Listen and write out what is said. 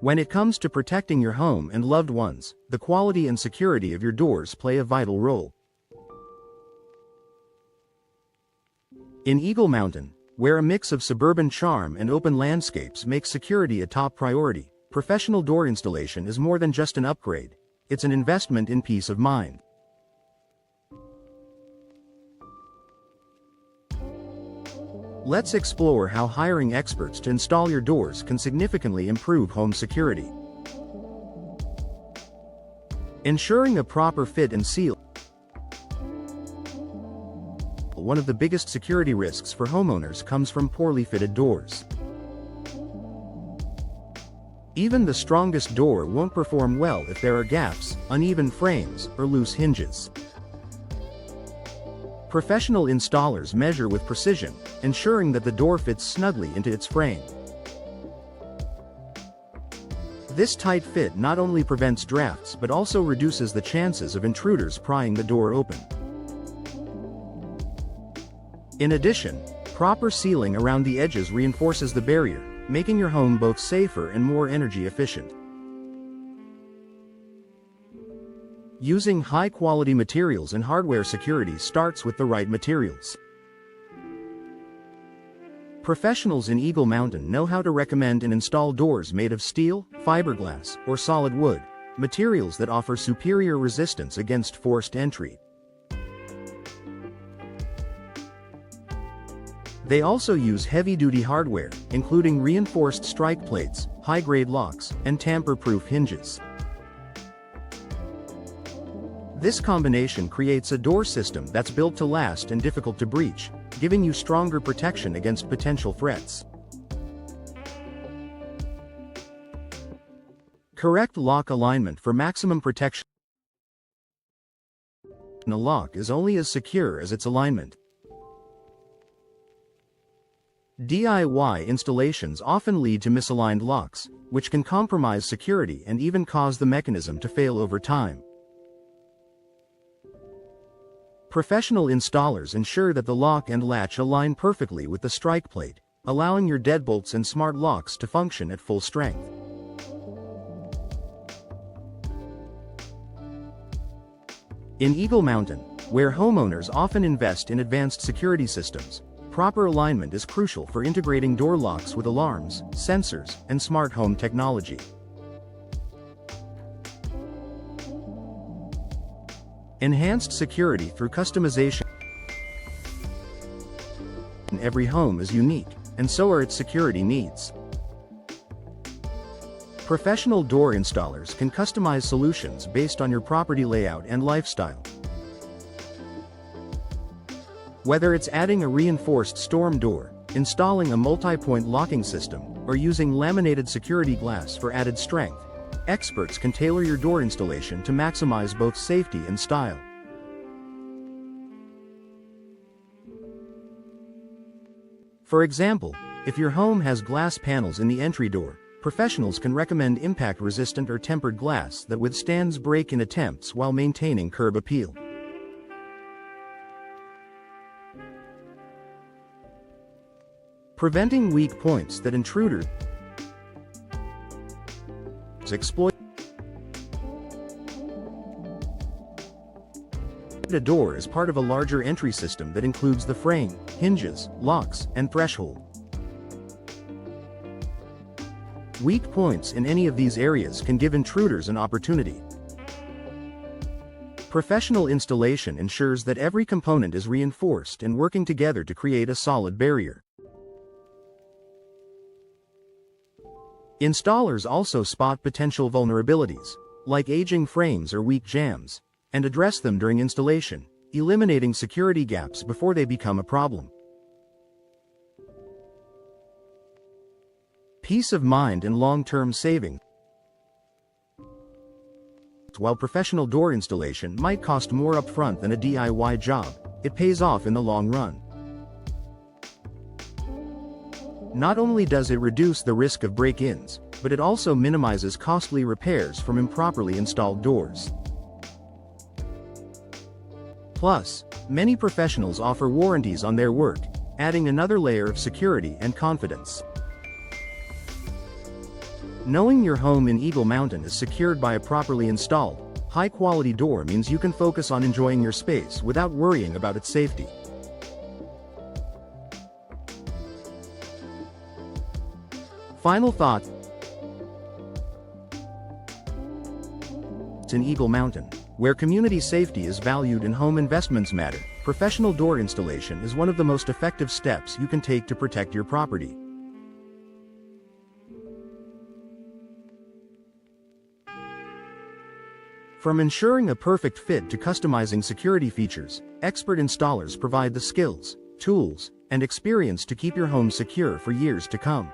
When it comes to protecting your home and loved ones, the quality and security of your doors play a vital role. In Eagle Mountain, where a mix of suburban charm and open landscapes makes security a top priority, professional door installation is more than just an upgrade, it's an investment in peace of mind. Let's explore how hiring experts to install your doors can significantly improve home security. Ensuring a proper fit and seal. One of the biggest security risks for homeowners comes from poorly fitted doors. Even the strongest door won't perform well if there are gaps, uneven frames, or loose hinges. Professional installers measure with precision, ensuring that the door fits snugly into its frame. This tight fit not only prevents drafts but also reduces the chances of intruders prying the door open. In addition, proper sealing around the edges reinforces the barrier, making your home both safer and more energy efficient. Using high-quality materials and hardware. Security starts with the right materials. Professionals in Eagle Mountain know how to recommend and install doors made of steel, fiberglass, or solid wood, materials that offer superior resistance against forced entry. They also use heavy-duty hardware, including reinforced strike plates, high-grade locks, and tamper-proof hinges. This combination creates a door system that's built to last and difficult to breach, giving you stronger protection against potential threats. Correct lock alignment for maximum protection. A lock is only as secure as its alignment. DIY installations often lead to misaligned locks, which can compromise security and even cause the mechanism to fail over time. Professional installers ensure that the lock and latch align perfectly with the strike plate, allowing your deadbolts and smart locks to function at full strength. In Eagle Mountain, where homeowners often invest in advanced security systems, proper alignment is crucial for integrating door locks with alarms, sensors, and smart home technology. Enhanced security through customization. Every home is unique, and so are its security needs. Professional door installers can customize solutions based on your property layout and lifestyle. Whether it's adding a reinforced storm door, installing a multi-point locking system, or using laminated security glass for added strength, experts can tailor your door installation to maximize both safety and style. For example, if your home has glass panels in the entry door, professionals can recommend impact-resistant or tempered glass that withstands break-in attempts while maintaining curb appeal. Preventing weak points that intruders exploit. A door is part of a larger entry system that includes the frame, hinges, locks, and threshold. Weak points in any of these areas can give intruders an opportunity. Professional installation ensures that every component is reinforced and working together to create a solid barrier. Installers also spot potential vulnerabilities, like aging frames or weak jambs, and address them during installation, eliminating security gaps before they become a problem. Peace of mind and long-term saving. While professional door installation might cost more upfront than a DIY job, it pays off in the long run. Not only does it reduce the risk of break-ins, but it also minimizes costly repairs from improperly installed doors. Plus, many professionals offer warranties on their work, adding another layer of security and confidence. Knowing your home in Eagle Mountain is secured by a properly installed, high-quality door means you can focus on enjoying your space without worrying about its safety. Final thought. In Eagle Mountain, where community safety is valued and home investments matter, professional door installation is one of the most effective steps you can take to protect your property. From ensuring a perfect fit to customizing security features, expert installers provide the skills, tools, and experience to keep your home secure for years to come.